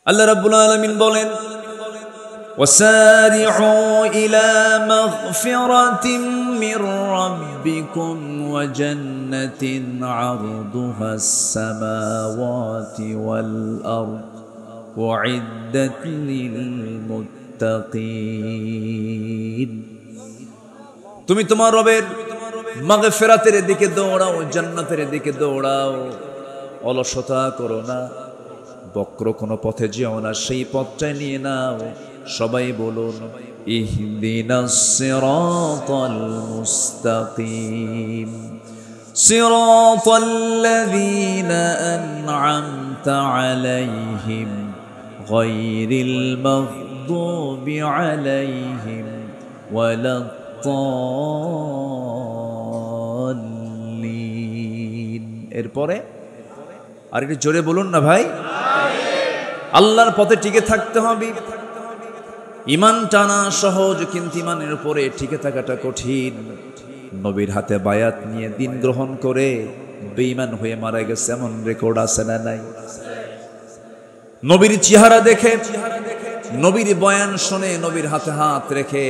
আল্লাহ রাব্বুল আলামিন বলেন, وَسَارِعُوا إِلَى مَغْفِرَةٍ مِّن رَّبِّكُمْ وَجَنَّةٍ عَرْضُهَا السَّمَاوَاتِ وَالْأَرْضُ أُعِدَّتْ لِلْمُتَّقِينَ। তুমি তোমার রবের মাগফিরাতের দিকে দৌড়াও, জান্নাতের দিকে দৌড়াও, অলসতা করো না, বক্র কোনো পথে যেও না, সেই পথটাই নিয়ে নাও। সবাই বলুন, ইহদিনাস সিরাতাল মুস্তাকিম সিরাতাল্লাযীনা আন'আমতা আলাইহিম গায়রিল মাগদুবি আলাইহিম ওয়ালাদ-দাল্লিন। এরপরে আর একটু জোরে বলুন না ভাই। আল্লাহর পথে টিকে থাকতে হবে। ঈমান টানা সহজ, কিন্তু ঈমানের উপরে টিকে থাকাটা কঠিন। নবীর হাতে বায়াত নিয়ে দিন গ্রহণ করে বেঈমান হয়ে মারা গেছে এমন রেকর্ড আছে না নাই? নবীর চেহারা দেখে, নবীর বয়ান শুনে, নবীর হাতে হাত রেখে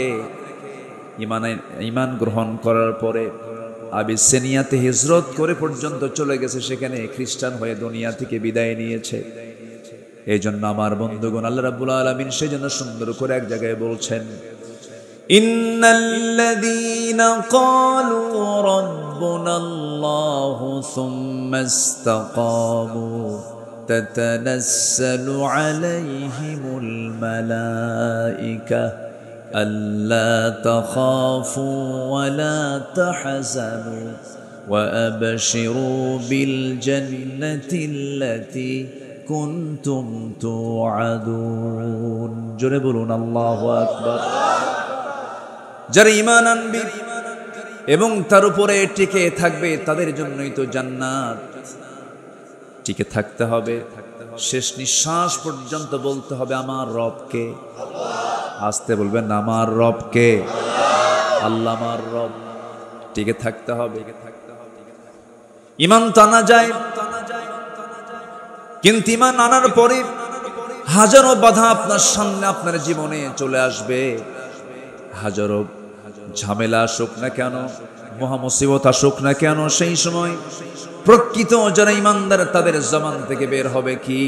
ঈমান গ্রহণ করার পরে আবিসিনিয়াতে হিজরত করে পর্যন্ত চলে গেছে, সেখানে খ্রিস্টান হয়ে দুনিয়া থেকে বিদায় নিয়েছে। এই জন্য আমার বন্ধুগণ, আল্লাহ রাব্বুল আলামিন সেই জন্য সুন্দর করে এক জায়গায় বলছেন, ইন্নাল্লাযীনা ক্বালু রাব্বুনাল্লাহু সুম্মা ইসতাকামু তাতানাসসালু আলাইহিমুল মালায়েকা আল্লা তাখাফু ওয়া লা তাহজানু ওয়া আবশিরু বিল জান্নাতিল্লাতী কুনতুম তুআদুন। জোরে বলুন আল্লাহু আকবার। যারা ঈমান আনবে এবং তার উপরে টিকে থাকবে তাদের জন্যই তো জান্নাত। টিকে থাকতে হবে, শেষ নিঃশ্বাস পর্যন্ত বলতে হবে আমার রবকে। আসতে বলবেন, আমার রবকে। আল্লাহ আমার রব। টিকে থাকতে হবে। ঈমান টানা যায়, কিন্তু ঈমান আনার পরে হাজারো বাধা আপনার সামনে, আপনার জীবনে চলে আসবে। হাজারো ঝামেলা আসুক না কেন, মহামুসিবত আসুক না কেন, সেই সময় প্রকৃত যারা ঈমানদার তাদের জবান থেকে বের হবে কি,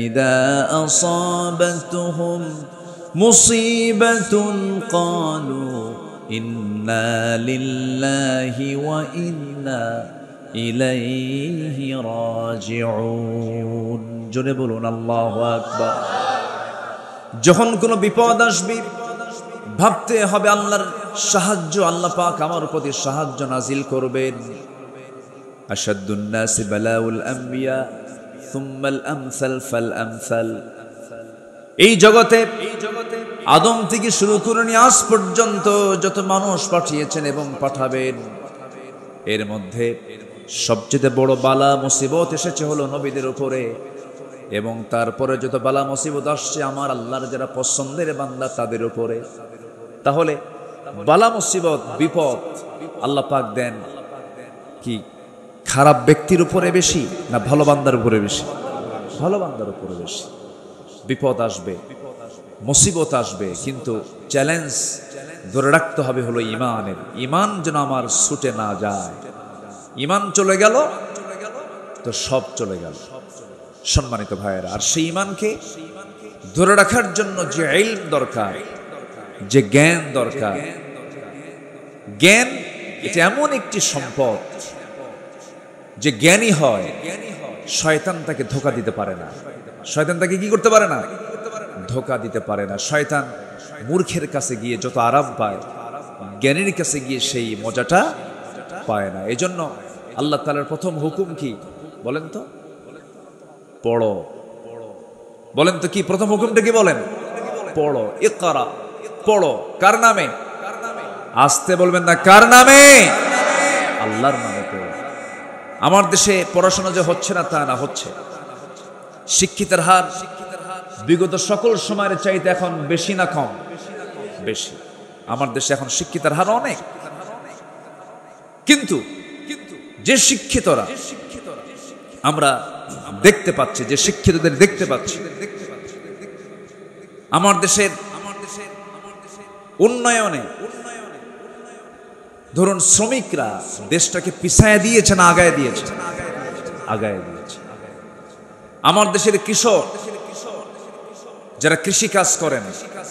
ইদা আসাবাতুহুম মুসিবাতুন ক্বালু ইন্না লিল্লাহি ওয়া ইন্না ইলাইহি রাজিউন। জোরে বলুন আল্লাহু আকবার। যখন কোনো বিপদ আসবে ভাবতে হবে আল্লাহর সাহায্য, আল্লাহ পাক আমার প্রতি সাহায্য নাজিল করবেন। আশাদ্দুন নাসি বালাউল আম্বিয়া সুম্মাল আমসাল ফাল আমসাল। এই জগতে আদম থেকে শুরু করে নিয়ে আজ পর্যন্ত যত মানুষ পাঠিয়েছেন এবং পাঠাবেন, এর মধ্যে সবচেয়ে বড় বালা মুসিবত এসেছে হলো নবীদের উপরে, এবং তারপরে যত বালা মুসিবত আসছে আমার আল্লাহর যারা পছন্দের বান্দা তাদের উপরে। তাহলে বালা মুসিবত বিপদ আল্লাহ পাক দেন কি খারাপ ব্যক্তির উপরে বেশি না ভালো বান্দার উপরে বেশি? ভালো বান্দার উপরে বেশি। বিপদ আসবে, মুসিবত আসবে, কিন্তু চ্যালেঞ্জ ধরে রাখতে হবে হলো ঈমানের। ঈমান যেন আমার ছুটে না যায়। ঈমান চলে গেল তো সব চলে গেল। সম্মানিত ভাইয়েরা, আর সেই ঈমানকে ধরে রাখার জন্য যে ইলম দরকার, যে জ্ঞান দরকার, জ্ঞান এটা এমন একটি সম্পদ যে জ্ঞানী হয় শয়তান তাকে ধোঁকা দিতে পারে না। শয়তান তাকে কি করতে পারে না? ধোঁকা দিতে পারে না। শয়তান মূর্খের কাছে গিয়ে যত আরাম পায়, জ্ঞানীর কাছে গিয়ে সেই মজাটা পায় না। এজন্য আল্লাহ তাআলার প্রথম হুকুম কি বলেন তো? পড়ো। বলেন তো কি প্রথম হুকুমটা কি বলেন? পড়ো। ইকরা, পড়ো। কার নামে? আসতে বলবেন না, কার নামে? আল্লাহর নামে পড়ো। আমার দেশে পড়াশোনা যে হচ্ছে না তা না, হচ্ছে। শিক্ষিতের হার বিগত সকল সময়ের চাইতে এখন বেশি না কম? বেশি। আমার দেশে এখন শিক্ষিতের হার অনেক, কিন্তু যে শিক্ষিতরা আমরা দেখতে পাচ্ছি, যে শিক্ষিতদের দেখতে পাচ্ছি। আমার দেশের উন্নয়নে ধরুন শ্রমিকরা দেশটাকে পিছায় দিয়েছে না আগায় দিয়েছে? আগায় দিয়েছে। আমার দেশের কৃষক যারা কৃষি কাজ করেন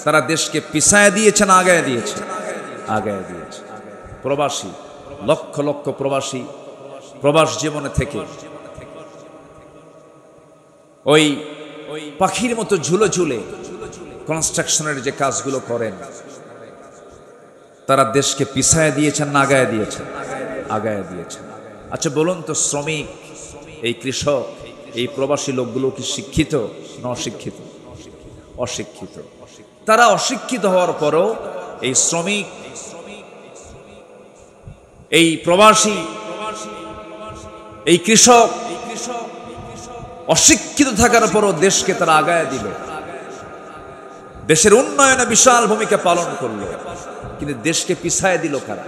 তারা দেশকে পিছায় দিয়েছে না আগায় দিয়েছে? আগায় দিয়েছে। প্রবাসী, লক্ষ লক্ষ প্রবাসী প্রবাস জীবনে থেকে ওই পাখির মতো ঝুলে ঝুলে কনস্ট্রাকশনের যে কাজগুলো করেন, তারা দেশকে পিছায় দিয়েছেন না আগায় দিয়েছেন? আগায় দিয়েছেন। আচ্ছা বলুন তো, শ্রমিক, এই কৃষক, এই প্রবাসী লোকগুলো কি শিক্ষিত না অশিক্ষিত? অশিক্ষিত। তারা অশিক্ষিত হওয়ার পরও এই শ্রমিক, এই প্রবাসী, এই কৃষক অশিক্ষিত থাকার পরও দেশকে তারা আগায় দিল, দেশের উন্নয়নে বিশাল ভূমিকা পালন করলো। কিন্তু দেশকে পিছায় দিল কারা?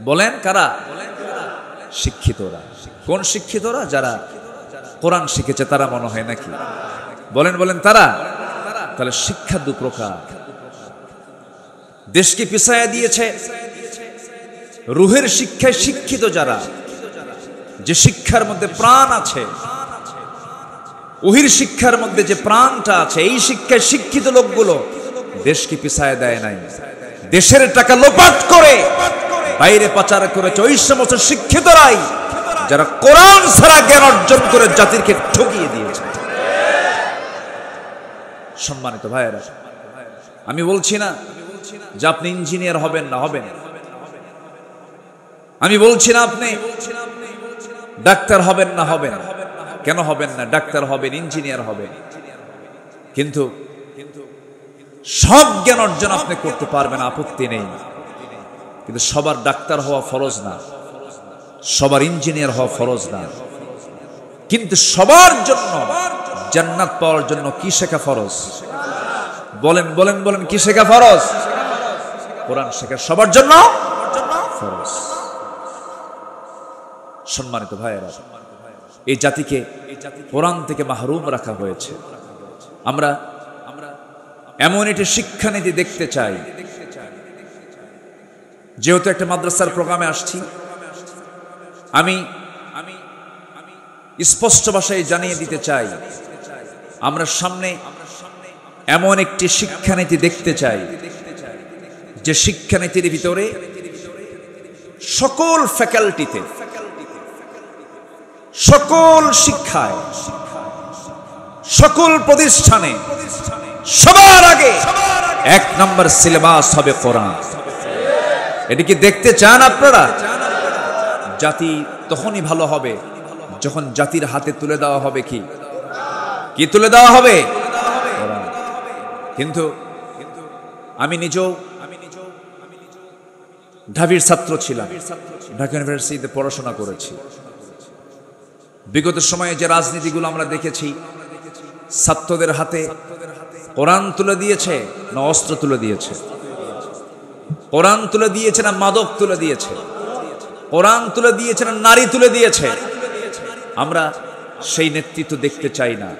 বলেন কারা? শিক্ষিতরা। কোন শিক্ষিতরা? যারা কোরআন শিখেছে তারা মনে হয় নাকি? বলেন বলেন তারা? তাহলে শিক্ষা দু প্রকার। দেশকে পিছায় দিয়েছে রুহের শিক্ষায় শিক্ষিত যারা, যে শিক্ষার মধ্যে প্রাণ আছে, ওহির শিক্ষার মধ্যে যে প্রাণটা আছে, এই শিক্ষায় শিক্ষিত লোকগুলো দেশকে পিছায় দেয় নাই। দেশের টাকা লোপাট করে বাইরে পাচার করেছে ওই সমস্ত শিক্ষিতরাই যারা কোরআন ছাড়া জ্ঞান অর্জন করে জাতিকে ঠকিয়ে দিয়েছে। সম্মানিত ভাইয়েরা, আমি বলছি না যে আপনি ইঞ্জিনিয়ার হবেন না, হবেন। আমি বলছি না আপনি ডাক্তার হবেন না, হবেন। কেন হবেন না? ডাক্তার হবেন, ইঞ্জিনিয়ার হবেন। কিন্তু সব জ্ঞান অর্জন আপনি করতে পারবেন, আপত্তি নেই। কিন্তু সবার ডাক্তার হওয়া ফরজ না, সবার ইঞ্জিনিয়ার হওয়া ফরজ না। কিন্তু সবার জন্য জান্নাত পাওয়ার জন্য কি শেখা ফরজ? বলেন বলেন বলেন, কি শেখা ফরজ? কোরআন শেখা সবার জন্য ফরজ। সম্মানিত ভাইয়েরা, এই জাতিকে কোরআন থেকে মাহরুম রাখা হয়েছে। আমরা এমন একটি শিক্ষানীতি দেখতে চাই। যেহেতু একটা মাদ্রাসার প্রোগ্রামে আসছি, আমি স্পষ্ট ভাষায় জানিয়ে দিতে চাই, আমরা সামনে এমন একটি শিক্ষানীতি দেখতে চাই যে শিক্ষানীতির ভিতরে সকল ফ্যাকাল্টিতে, সকল শিক্ষায়, সকল প্রতিষ্ঠানে সবার আগে এক নম্বর সিলেবাস হবে কোরআন। এটা কি দেখতে চান আপনারা? জাতি তখনই ভালো হবে যখন জাতির হাতে তুলে দেওয়া হবে কি তুলে দেওয়া হবে? কোরআন। কিন্তু আমি নিজেও ঢাবির ছাত্র ছিলাম, ঢাকা ইউনিভার্সিটিতে পড়াশোনা করেছি। বিগত সময়ে যে রাজনীতিগুলো আমরা দেখেছি, ছাত্রদের হাতে কোরআন তুলে দিয়েছে না অস্ত্র তুলে দিয়েছে? কোরআন তুলে দিয়েছে না মাদক তুলে দিয়েছে? কোরআন তুলে দিয়েছে না নারী তুলে দিয়েছে? আমরা সেই নেতৃত্ব দেখতে চাই না।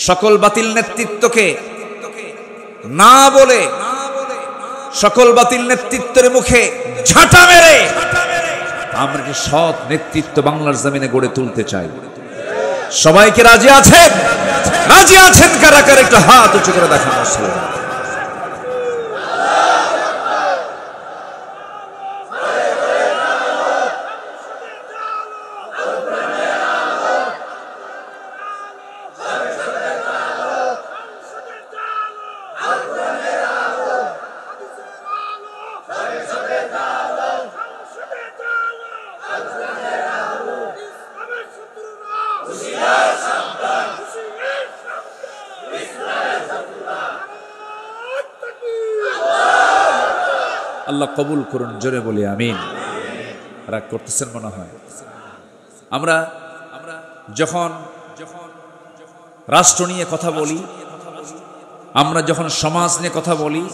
সকল বাতিল নেতৃত্বকে না বলে, সকল বাতিল নেতৃত্বের মুখে ঝাঁটা মেরে আমরা একটি সৎ নেতৃত্ব বাংলার জমিনে গড়ে তুলতে চাই। সবাইকে রাজি আছেন? রাজি আছেন কারা কারা? একটু হাত উঁচু করে দেখান। আল্লাহ কবুল করুন, জোরে বলি আমিন। রাগ করতেছেন মনে হয়। আমরা যখন রাষ্ট্র নিয়ে কথা বলি, আমরা যখন সমাজ নিয়ে কথা বলি,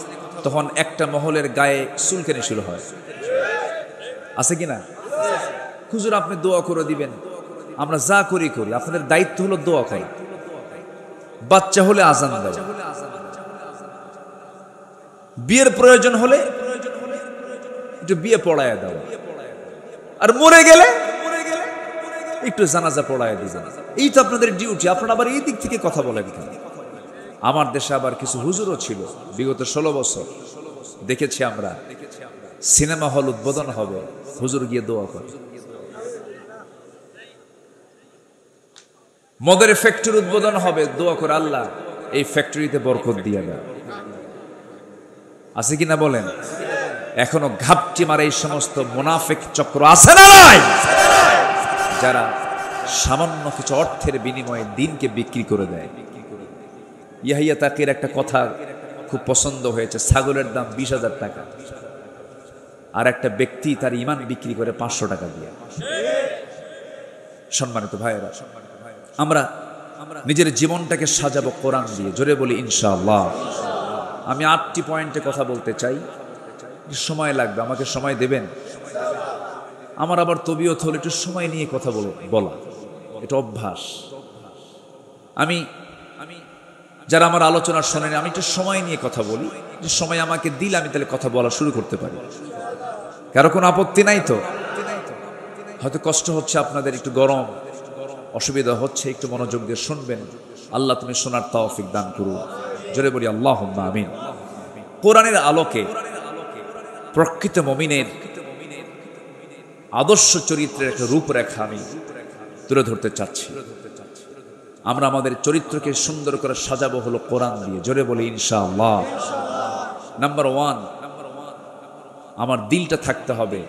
তখন একটা মহলের গায়ে চুলকানি শুরু হয়। আছে কিনা? হুজুর আপনি দোয়া করে দিবেন, আমরা যা করি করি, আপনাদের দায়িত্ব হলো দোয়া করা, বাচ্চা হলে আজান দেওয়া, বিয়ের প্রয়োজন হলে একটু বিয়ে পড়ায় দেওয়া, আর মরে গেলে একটু জানাজা পড়ায় দিবেন। এই তো আপনাদের ডিউটি। আপনারা আবার এই দিক থেকে কথা বলেন কেন? আমার দেশে আবার কিছু হুজুরও ছিল, বিগত 16 বছর দেখেছি আমরা, সিনেমা হল উদ্বোধন হবে, হুজুর গিয়ে দোয়া করে। মদের ফ্যাক্টরি উদ্বোধন হবে, দোয়া করে আল্লাহ এই ফ্যাক্টরিতে বরকত দিয়ে দেয়। আছে কিনা বলেন? এখনো ঘাপটি মারে এই সমস্ত মুনাফিক চক্র আছে না নাই, যারা সামান্য কিছু অর্থের বিনিময়ে দিনকে বিক্রি করে দেয়। ইয়াহিয়া তাকির একটা কথা খুব পছন্দ হয়েছে, ছাগলের দাম 20,000 টাকা, আর একটা ব্যক্তি তার ঈমান বিক্রি করে 500 টাকা দিয়ে। সম্মানিত ভাইয়েরা, আমরা নিজের জীবনটাকে সাজাবো কোরআন দিয়ে। জোরে বলি ইনশাআল্লাহ। আমি 8টি পয়েন্টে কথা বলতে চাই, সময় লাগবে, আমাকে সময় দেবেন? আমার আবার তবিয়ত হলো একটু সময় নিয়ে কথা বলা, এটা অভ্যাস। আমি যারা আমার আলোচনা শোনেন, আমি একটু সময় নিয়ে কথা বলি, যে সময় আমাকে দিলে আমি তাহলে কথা বলা শুরু করতে পারি। কারো কোনো আপত্তি নাই তো? হয়তো কষ্ট হচ্ছে আপনাদের, একটু গরম, অসুবিধা হচ্ছে, একটু মনোযোগ দিয়ে শুনবেন। আল্লাহ তুমি শোনার তৌফিক দান করুন। জোরে বলি আল্লাহুম্মা আমিন। কোরআনের আলোকে প্রকৃত মুমিনের আদর্শ চরিত্রের একটা রূপরেখা আমি তুলে ধরতে চাচ্ছি। আমরা আমাদের চরিত্রকে সুন্দর করে সাজাবো হলো কোরআন দিয়ে। জোরে বলি ইনশাআল্লাহ। নাম্বার 1, আমার দিলটা থাকতে হবে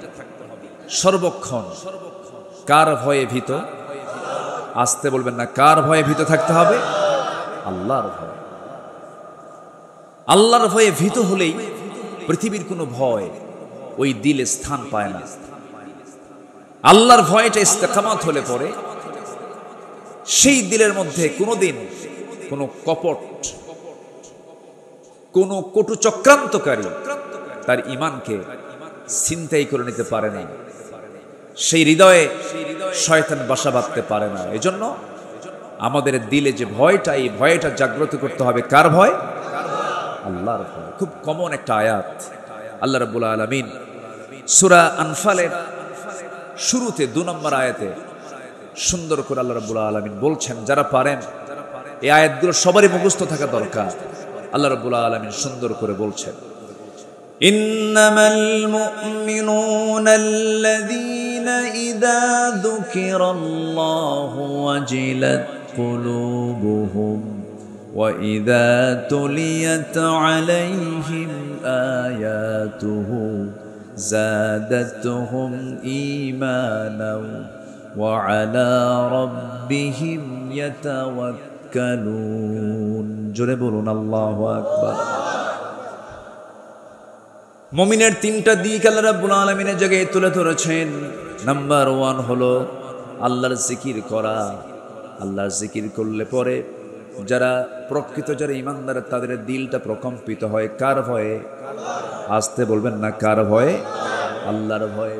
সর্বক্ষণ কার ভয়ে ভীত? আসতে বলবেন না, কার ভয়ে ভীত থাকতে হবে? আল্লাহর ভয়। আল্লাহর ভয়ে ভীত হলেই পৃথিবীর কোনো ভয় ওই দিলে স্থান পায় না। আল্লাহর ভয়টা ইস্তেকামাত হলে পরে সেই দিলের মধ্যে কোনোদিন কোনো কপট, কোনো কটু চক্রান্তকারী তার ঈমানকে ছিনতাই করে নিতে পারে না। সেই হৃদয়ে শয়তান বাসা বাঁধতে পারে না। এজন্য আমাদের দিলে যে ভয়টা, এই ভয়টা জাগ্রত করতে হবে। কার ভয়? আল্লাহর ভয়। খুব কমন একটা আয়াত। আল্লাহ রাব্বুল আলামিন সূরা আনফালের শুরুতে 2 নম্বর আয়াতে সুন্দর করে আল্লাহ রাব্বুল আলামিন বলছেন, যারা পারেন এই আয়াতগুলো সবারই মুখস্থ থাকা দরকার। আল্লাহ রাব্বুল আলামিন সুন্দর করে বলছেন, ইন্নামাল মুমিনুনা আল্লাযীনা ইযা যুকিরাল্লাহু ওয়াজিলাত কুলুবুহুম ওয়া ইযা তুলিয়াত আলাইহিম আয়াতুহু যাদাতুহুম ঈমানাও ওয়া আলা রাব্বিহিম ইয়াতাওয়াক্কালুন। জোরে বলুন আল্লাহু আকবার। মুমিনের 3টা দিক আল্লাহ রাব্বুল আলামিনের জায়গায় তুলে ধরেছেন। নাম্বার 1 হলো আল্লাহর জিকির করা। আল্লাহর জিকির করলে পরে যারা প্রকৃত যারা ঈমানদার, তাদের দিলটা প্রকম্পিত হয়। কার ভয়ে? আসতে বলবেন না, কার ভয়ে? আল্লাহর ভয়ে।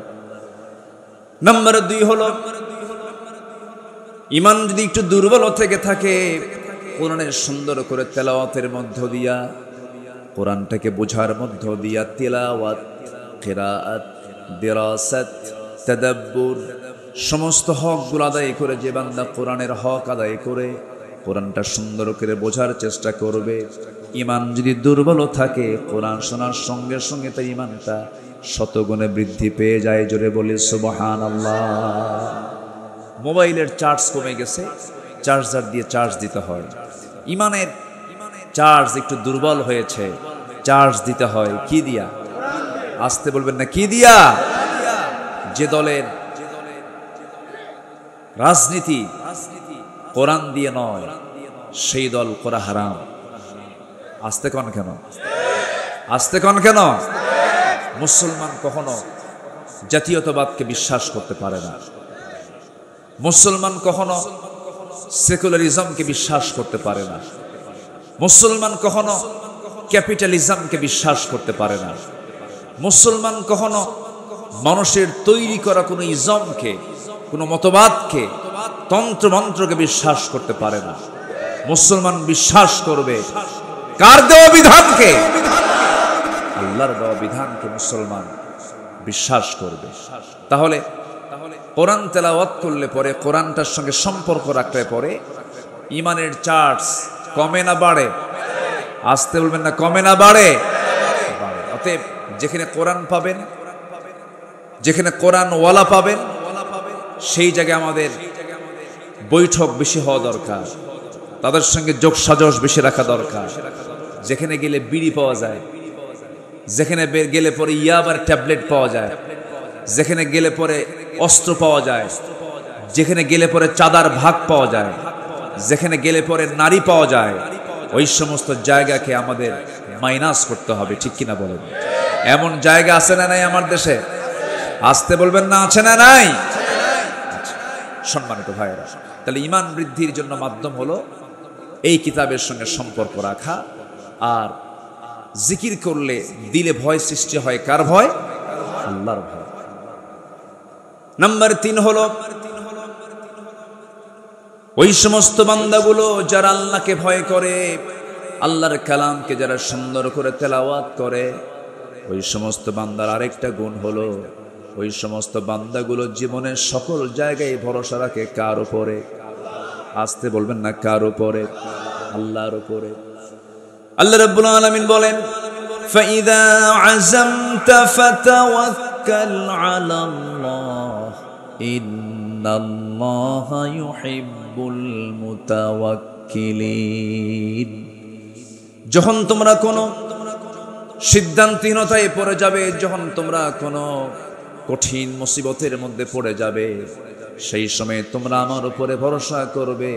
নাম্বার 2 হলো ঈমান যদি একটু দুর্বল থেকে থাকে, কোরআনের সুন্দর করে তেলাওয়াতের মধ্য দিয়া, কোরআনটাকে বোঝার মধ্য দিয়া, তিলাওয়াত, কিরাআত, দিরাসাত, তাদাব্বুর সমস্ত হকগুলো আদায় করে যে বান্দা কোরআনের হক আদায় করে কোরআনটা সুন্দর করে বোঝার চেষ্টা করবে, ঈমান যদি দুর্বল থাকে, কোরআন শোনার সঙ্গে সঙ্গে তার ঈমানটা শতগুণে বৃদ্ধি পেয়ে যায়। জোরে বলি সুবহানাল্লাহ। মোবাইলের চার্জ কমে গেছে, চার্জার দিয়ে চার্জ দিতে হয়। ঈমানের চার্জ একটু দুর্বল হয়েছে, চার্জ দিতে হয় কি দিয়া? আসতে বলবেন না, কি দিয়া? যে দলের রাজনীতি কোরআন দিয়ে নয়, সেই দল করা হারাম। আসতে কন কেন? আসতে কন কেন? মুসলমান কখনো জাতীয়তাবাদকে বিশ্বাস করতে পারে না। মুসলমান কখনো সেকুলারিজমকে বিশ্বাস করতে পারে না। মুসলমান কখনো ক্যাপিটালিজমকে বিশ্বাস করতে পারে না। মুসলমান কখনো মানুষের তৈরি করা কোনো ইজমকে, কোনো মতবাদকে তন্ত্র মন্ত্রকে বিশ্বাস করতে পারে না। মুসলমান বিশ্বাস করবে কার দেওয়া বিধানকে? আল্লাহর দেওয়া বিধানকে মুসলমান বিশ্বাস করবে। তাহলে কোরআন তেলাওয়াত করলে পরে, কোরআনটার সঙ্গে সম্পর্ক রাখলে পরে ইমানের চার্জ কমে না বাড়ে? আসতে বলবেন না, কমে না বাড়ে? অতএব যেখানে কোরআন পাবেন, যেখানে কোরআন ওয়ালা পাবেন, সেই জায়গায় আমাদের বৈঠক বেশি হওয়া দরকার, তাদের সঙ্গে যোগ সাজস বেশি রাখা দরকার। যেখানে গেলে বিড়ি পাওয়া যায়, যেখানে গেলে পরে ইয়াবার ট্যাবলেট পাওয়া যায়, যেখানে গেলে পরে অস্ত্র পাওয়া যায়, যেখানে গেলে পরে চাঁদার ভাগ পাওয়া যায়, যেখানে গেলে পরে নারী পাওয়া যায়, ওই সমস্ত জায়গাকে আমাদের মাইনাস করতে হবে। ঠিক কিনা বলেন? এমন জায়গা আছে না নাই আমার দেশে? আসতে বলবেন না, আছে না নাই? সম্মানিত ভাইয়েরা, তাহলে ঈমান বৃদ্ধির জন্য মাধ্যম হলো এই কিতাবের সঙ্গে সম্পর্ক রাখা। আর জিকির করলে দিলে ভয় সৃষ্টি হয়। কার ভয়? আল্লাহর ভয়। নাম্বার 3 হলো ওই সমস্ত বান্দাগুলো যারা আল্লাহকে ভয় করে, আল্লাহর কালামকে যারা সুন্দর করে তেলাওয়াত করে, ওই সমস্ত বান্দার আরেকটা গুণ হলো ওই সমস্ত বান্দাগুলো জীবনের সকল জায়গায় ভরসা রাখে কার উপরে? আসতে বলবেন না, কার উপরে? আল্লাহর উপরে। আল্লাহ রাব্বুল আলামিন বলেন, ফাইদা আযামতা ফাতাওয়াক্কাল আলাল্লাহ ইন্নাল্লাহা ইউহিব্বুল মুতাওয়াক্কিলিন। যখন তোমরা কোনো সিদ্ধান্তহীনতায় পড়ে যাবে, যখন তোমরা কোনো কঠিন মুসিবতের মধ্যে পড়ে যাবে, সেই সময় তোমরা আমার উপরে ভরসা করবে।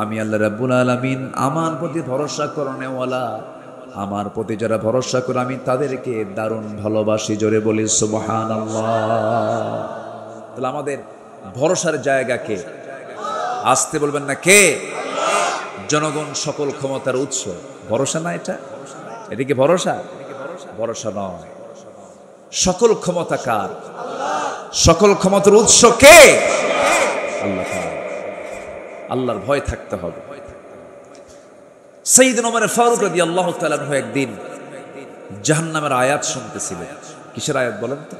আমি আল্লাহ রাব্বুল আলামিন আমার প্রতি ভরসা করনেওয়ালা, আমার প্রতি যারা ভরসা করে আমি তাদেরকে দারুণ ভালোবাসি। জোরে বলি সুবহানাল্লাহ। তাহলে আমাদের ভরসার জায়গা কে? আসতে বলবেন না, কে? জনগণ সকল ক্ষমতার উৎস। ভরসা না এটা? এটা কি ভরসা? ভরসা নয়। সকল ক্ষমতা কার? সকল ক্ষমতার উৎস কে? আল্লাহ। আল্লাহর ভয় থাকতে হবে। সাইয়েদনা ওমর ফারুক রাদিয়াল্লাহু তাআলা আনহু একদিন জাহান্নামের আয়াত শুনতেছিলেন। কিসের আয়াত বলেন তো?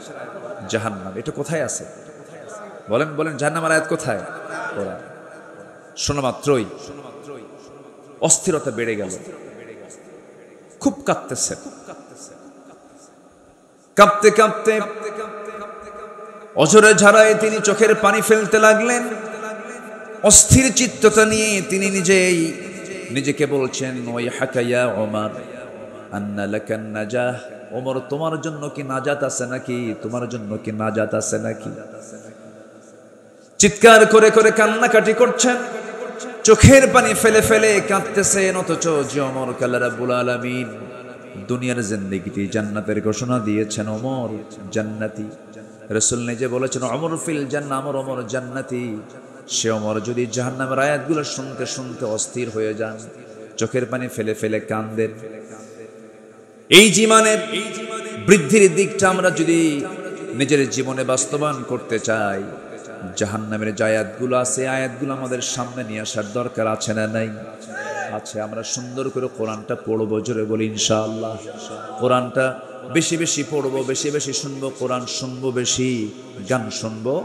জাহান্নাম। এটা কোথায় আছে? বলেন বলেন, জাহান্নামের আয়াত কোথায়? কোরআন। শোনা মাত্রই অস্থিরতা বেড়ে গেল, খুব কাঁদতেছে। কাঁপতে কাঁপতে অঝরে ঝাড়ায় তিনি চোখের পানি ফেলতে লাগলেন। অস্থির চিত্ততা নিয়ে তিনি নিজেকে বলছেন, ওই হাকায়া ওমর আন্না লাকান নাজাহ। ওমর, তোমার জন্য কি নাজাত আছে নাকি? তোমার জন্য কি নাজাত আছে নাকি? চিৎকার করে করে কান্নাকাটি করছেন, চোখের পানি ফেলে ফেলে কাঁদতেছেন। অথচ যে ওমর আল্লাহ রাব্বুল আলামিন দুনিয়ার জিন্দেগিতে জান্নাতের ঘোষণা দিয়েছেন, ওমর জান্নাতি। রাসূল নিজে বলেছেন, ওমর ফিল জান্নাহ, আমার ওমর জান্নাতি। সে ওমর যদি জাহান্নামের আয়াতগুলো শুনতে শুনতে অস্থির হয়ে যান, চোখের পানি ফেলে ফেলে কাঁদেন। এই জীবনের বৃদ্ধির দিকটা আমরা যদি নিজের জীবনে বাস্তবায়ন করতে চাই, জাহান্নামের যে আয়াতগুলো আছে, আয়াতগুলো আমাদের সামনে নিয়ে আসার দরকার আছে না নাই? আছে। আমরা সুন্দর করে কোরআনটা পড়বো। জোরে বলি ইনশাআল্লাহ। কোরআনটা বেশি বেশি পড়বো, বেশি বেশি শুনবো। কোরআন শুনবো বেশি, গান শুনবো।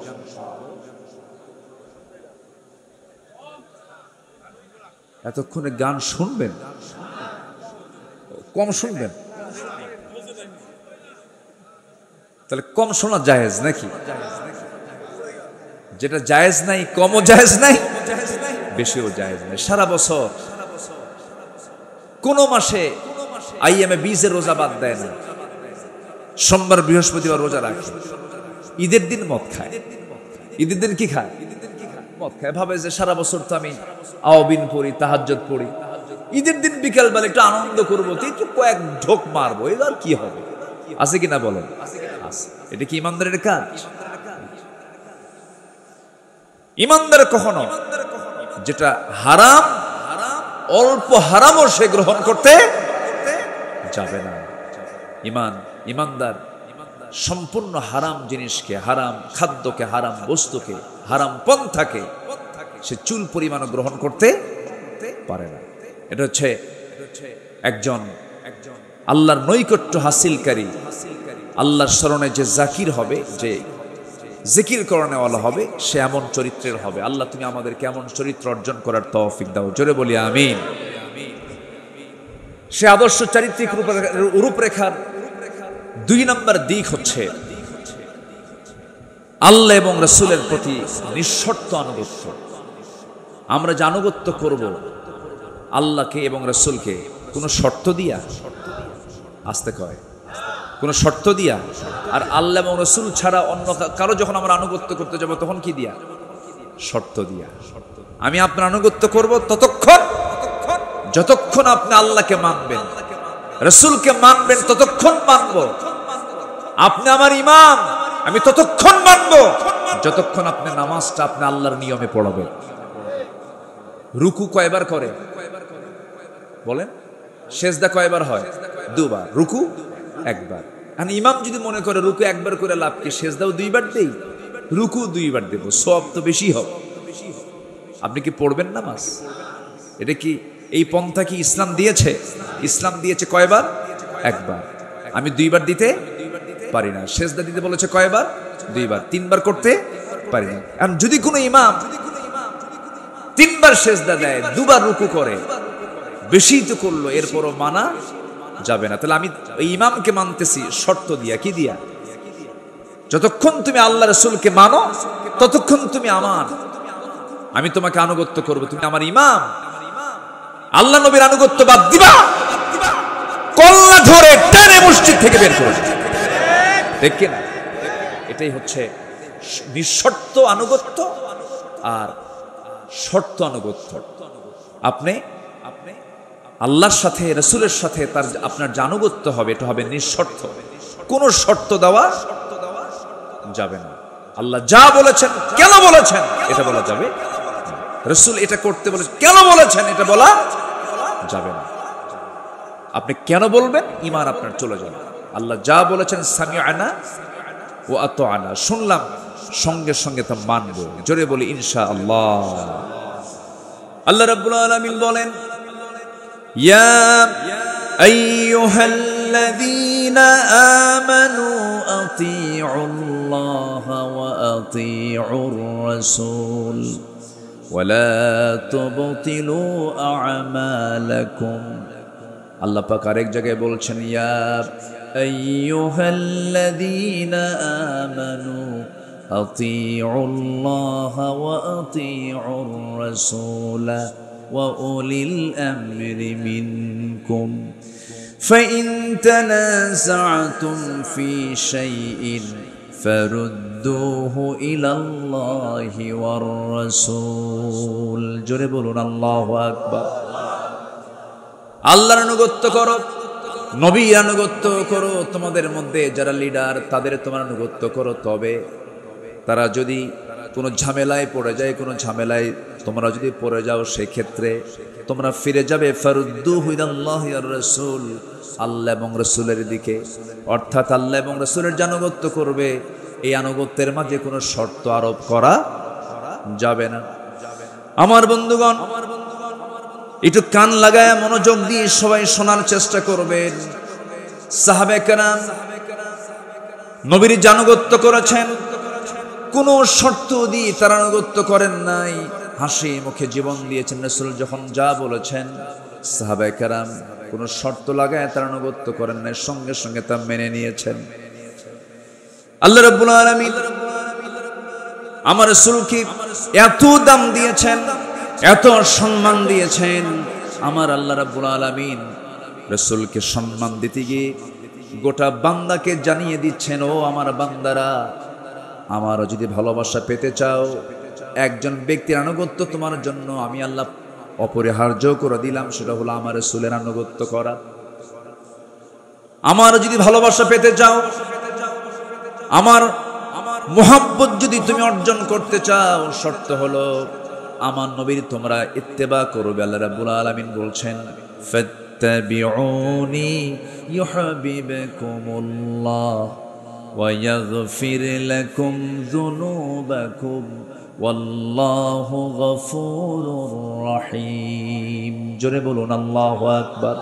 এতক্ষণে গান শুনবেন, কম শুনবেন? তাহলে কম শোনা জায়েজ নাকি? যেটা জায়েজ নাই, কমও জায়েজ নাই, বেশিও জায়েজ নাই। সারা বছর কোন মাসে আইয়ামে 20 রোজা বাদ দেয় না। সোমবার বৃহস্পতিবার রোজা রাখে। ঈদের দিন মদ খায়। ঈদের দিন কি খায়? মদ খায়। ভাবে যে সারা বছর তো আমি আওয়াবিন পড়ি, তাহাজ্জুদ পড়ি, ঈদের দিন বিকাল বেলা একটু আনন্দ করবো, একটু কয়েক ঢোক মারবো, এবার কি হবে? আছে কিনা বলেন? এটা কি ইমানদারের কাজ? ইমানদার কখনো যেটা হারাম, অল্প হারামও সে গ্রহণ করতে যাবে না। ইমানদার সম্পূর্ণ হারাম জিনিসকে, হারাম খাদ্যকে, হারাম বস্তুকে, হারাম পন্থাকে সে চুল পরিমাণও গ্রহণ করতে পারে না। এটা হচ্ছে একজন আল্লাহর নৈকট্য হাসিলকারী, আল্লাহর স্মরণে যে জাকির হবে, যে জিকির করনেওয়ালা হবে, সে এমন চরিত্রের হবে। আল্লাহ তুমি আমাদের কেমন চরিত্র অর্জন করার তৌফিক দাও, জোরে বলি আমিন। সে আদর্শ চারিত্রিক রূপরেখার 2 নম্বর দিক হচ্ছে আল্লাহ এবং রাসূলের প্রতি নিঃশর্ত আনুগত্য। আমরা যে আনুগত্য করব আল্লাহকে এবং রাসূলকে, কোনো শর্ত দিয়া, আসতে কয়, কোনো শর্ত দিয়া, আর আল্লাহ এবং রাসূল ছাড়া অন্য কারো যখন আমরা আনুগত্য করতে যাব তখন কি দিয়া? শর্ত দিয়া। আমি আপনার আনুগত্য করব ততক্ষণ যতক্ষণ আপনি আল্লাহকে মানবেন, রাসূলকে মানবেন, ততক্ষণ মানব। আপনি আমার ইমাম, আমি ততক্ষণ মানব যতক্ষণ আপনি নামাজটা আপনি আল্লাহর নিয়মে পড়াবেন। রুকু কয়বার করে বলেন? সেজদা কয়বার হয়? 2 বার। রুকু 1 বার। আর ইমাম যদি মনে করে রুকু 1 বার করে লাভ কি, সেজদাও 2 বার দেই, রুকু 2 বার দেব, সওয়াব তো বেশি হবে। আপনি কি পড়বেন নামাজ? এটা কি এই পন্থা কি ইসলাম দিয়েছে? ইসলাম দিয়েছে কয়বার? 1 বার। আমি 2 বার দিতে পারি না। সেজদা দিতে বলেছে কয়বার? 2 বার। 3 বার করতে পারি না। আর যদি কোনো ইমাম 3 বার সেজদা দেয়, 2 বার রুকু করে, বেশি তো করলো, এরপরও মানা যাবে না। তাহলে আমি ওই ইমামকে মানতেছি শর্ত দিয়া, কি দিয়া? যতক্ষণ তুমি আল্লাহ রাসূলকে মানো ততক্ষণ তুমি আমার, আমি তোমাকে আনুগত্য করব, তুমি আমার ইমাম। আল্লাহ নবীর আনুগত্য বাদ দিবা, কল্লা ধরে টেনে মসজিদ থেকে বের করে দেখেন। এটাই হচ্ছে নিঃশর্ত আনুগত্য আর শর্ত আনুগত্য। আপনি আল্লাহর সাথে রাসূলের সাথে তার আপনার যে আনুগত্য হবে, এটা হবে নিঃশর্ত, কোনো শর্ত দেওয়া যাবে না। আল্লাহ যা বলেছেন, কেন বলেছেন, এটা বলা যাবে। রাসূল এটা করতে বলেছেন, কেন বলেছেন, এটা বলা যাবে না। আপনি কেন বলবেন, ঈমান আপনার চলে যাবে। আল্লাহ যা বলেছেন, সামিআনা ওয়া আতাআনা, শুনলাম, সঙ্গে সঙ্গে তা মানব। জোরে বলি ইনশাআল্লাহ। আল্লাহ রাব্বুল আলামিন বলেন, ইয়া আইয়ুহাল্লাযীনা আমানু আতিউল্লাহা ওয়া আতিউর রাসূল ওয়া লা তুবতিলু আ'মালাকুম। আল্লাহ পাক আরেক জায়গায় বলছেন, ইয়া আইয়ুহাল্লাযীনা আমানু আতিউল্লাহা ওয়া আতিউর রাসূলা ওয়া উলিল আমরি মিনকুম ফাইন তানাযা'তুম ফি শাইইন ফারুদ্দুহু ইলাল্লাহি ওয়ার রাসূল। জোরে বলুন আল্লাহু আকবার। আল্লাহর আনুগত্য করো, নবীর আনুগত্য করো, তোমাদের মধ্যে যারা লিডার তাদের তোমার আনুগত্য করো। তবে তারা যদি কোনো ঝামেলায় পড়ে যায়, কোনো ঝামেলায় তোমরা যদি পড়ে যাও, সেক্ষেত্রে তোমরা ফিরে যাবে ফারুদ্দুহু ইলাল্লাহি ওয়ার রাসূল, আল্লাহ এবং রাসূলের দিকে। অর্থাৎ আল্লাহ এবং রাসূলের যে আনুগত্য করবে, এই আনুগত্যের মাঝে কোনো শর্ত আরোপ করা যাবে না। আমার বন্ধুগণ, একটু কান লাগায় মনোযোগ দিয়ে সবাই শোনার চেষ্টা করবেন। সাহাবায়ে কেরাম নবীর যে আনুগত্য করেছেন, কোনো শর্ত দিয়ে তারা আনুগত্য করেন নাই, হাসি মুখে জীবন দিয়েছেন। রাসূল যখন যা বলেছেন, সাহাবায়ে কেরাম কোনো শর্ত লাগায় তারা আনুগত্য করেন নাই, সঙ্গে সঙ্গে তা মেনে নিয়েছেন। আল্লাহ রাব্বুল আলামিন আমার রাসূলকে এত দাম দিয়েছেন, এত সম্মান দিয়েছেন। আমার আল্লাহ রাব্বুল আলামিন রাসূলকে সম্মান দিতে গিয়ে গোটা বান্দাকে জানিয়ে দিচ্ছেন, ও আমার বান্দারা, আমারও যদি ভালোবাসা পেতে চাও, একজন ব্যক্তির আনুগত্য তোমার জন্য আমি আল্লাহ অপরিহার্য করে দিলাম, সেটা হলো আমার রাসূলের আনুগত্য করা। আমারও যদি ভালোবাসা পেতে চাও, আমার মুহাব্বত যদি তুমি অর্জন করতে চাও, শর্ত হলো আমার নবীর তোমরা ইত্তেবা করবে। আল্লাহ রাব্বুল আলামিন বলছেন, ফাত্তাবিউনি ইউহিব্বুকুমুল্লাহ ওয়া ইয়াগফির লাকুম যুনুবাকুম ওয়াল্লাহু গফুরুর রহিম। জোরে বলুন আল্লাহু আকবার।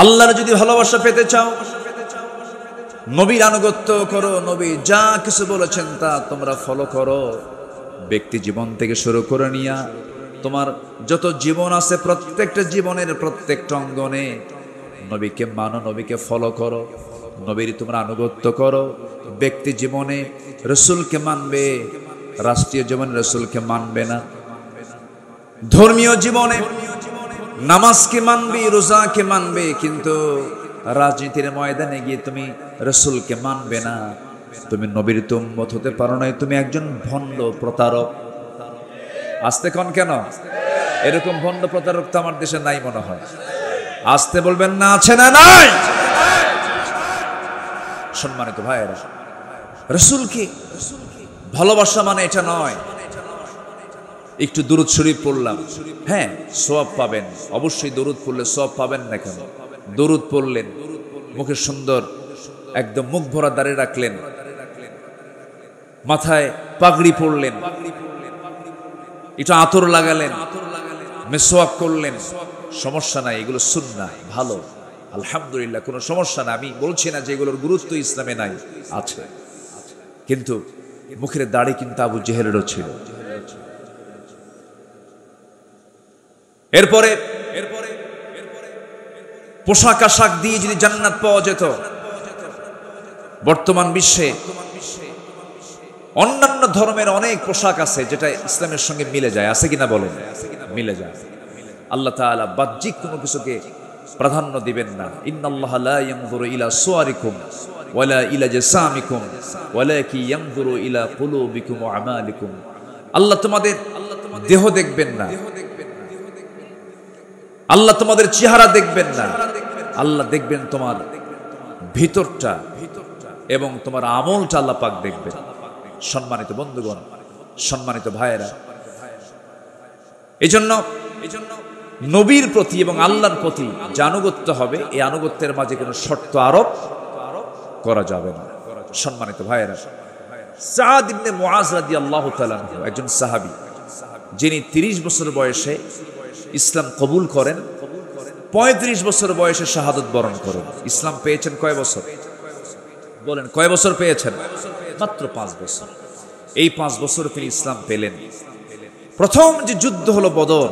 আল্লাহর যদি ভালোবাসা পেতে চাও, নবীর আনুগত্য করো, নবী যা কিছু বলেছেন তা তোমরা ফলো করো। ব্যক্তি জীবন থেকে শুরু করে নিয়া তোমার যত জীবন আছে প্রত্যেকটা জীবনের প্রত্যেকটা অঙ্গনে নবীকে মানো, নবীকে ফলো করো, নবীর তোমরা আনুগত্য করো। ব্যক্তি জীবনে রসুলকে মানবে, রাষ্ট্রীয় জীবনে রসুলকে মানবে না। ধর্মীয় জীবনে নামাজকে মানবে, রোজাকে মানবে, কিন্তু রাজনীতির ময়দানে গিয়ে তুমি রসুলকে মানবে না। তুমি নবীর উম্মত হতে পারো নাই, তুমি একজন ভণ্ড প্রতারক। আসতে কোন কেন? এরকম ভণ্ড প্রতারক তো আমার দেশে নাই মনে হয়। আসতে বলবেন না, আছে না নাই? সম্মানিত ভাইয়েরা, রসুলকে ভালোবাসা মানে এটা নয় একটু দুরূদ শরীফ পড়লাম, হ্যাঁ সওয়াব পাবেন, অবশ্যই দরুদ পড়লে সওয়াব পাবেন না কেন? দরুদ পড়লেন, মুখে সুন্দর একদম মুখ ভরা দাড়ি রাখলেন, মাথায় পাগড়ি পরলেন, একটু আতর লাগালেন, মেসওয়াক করলেন, সমস্যা নাই, এগুলো সুন্নাহ, ভালো, আলহামদুলিল্লাহ, কোনো সমস্যা না। আমি বলছি না যে এগুলোর গুরুত্ব ইসলামে নাই, আছে। কিন্তু মুখের দাড়ি কিন্তু আবু জেহেলেরও ছিল। এরপরে পোশাক আশাক দিয়ে যদি জান্নাত পাওয়া যেত, বর্তমান বিশ্বে অন্যান্য ধর্মের অনেক পোশাক আছে যেটা ইসলামের সঙ্গে মিলে যায়, আছে কিনা বলেন? মিলে যায়। আল্লাহ তাআলা বাহ্যিক কোনো কিছুকে প্রাধান্য দিবেন না। ইন্নাল্লাহা লা ইয়ানজুরু ইলা সুওয়ারিকুম ওয়ালা ইলা জাসামিকুম ওয়ালাকিন ইয়ানজুরু ইলা কুলুবিকুম ওয়া আমালিকুম। আল্লাহ তোমাদের দেহ দেখবেন না, আল্লাহ তোমাদের চেহারা দেখবেন না, আল্লাহ দেখবেন তোমার ভিতরটা এবং তোমার আমলটা আল্লাহ পাক দেখবেন। সম্মানিত বন্ধুগণ, সম্মানিত ভাইয়েরা, এজন্য নবীর প্রতি এবং আল্লাহর প্রতি যে আনুগত্য হবে, এই আনুগত্যের মাঝে কোনো শর্ত আরোপ করা যাবে না। সম্মানিত ভাইয়েরা, সাদ ইবনে মুআজ রাদিয়াল্লাহু তাআলা আনহু একজন সাহাবী, যিনি 30 বছর বয়সে ইসলাম কবুল করেন, 35 বছর বয়সে শাহাদাত বরণ করেন। ইসলাম পেয়েছেন কয় বছর? বলেন, কয় বছর পেয়েছেন? মাত্র 5 বছর। এই 5 বছর তিনি ইসলাম পেলেন। প্রথম যে যুদ্ধ হলো বদর,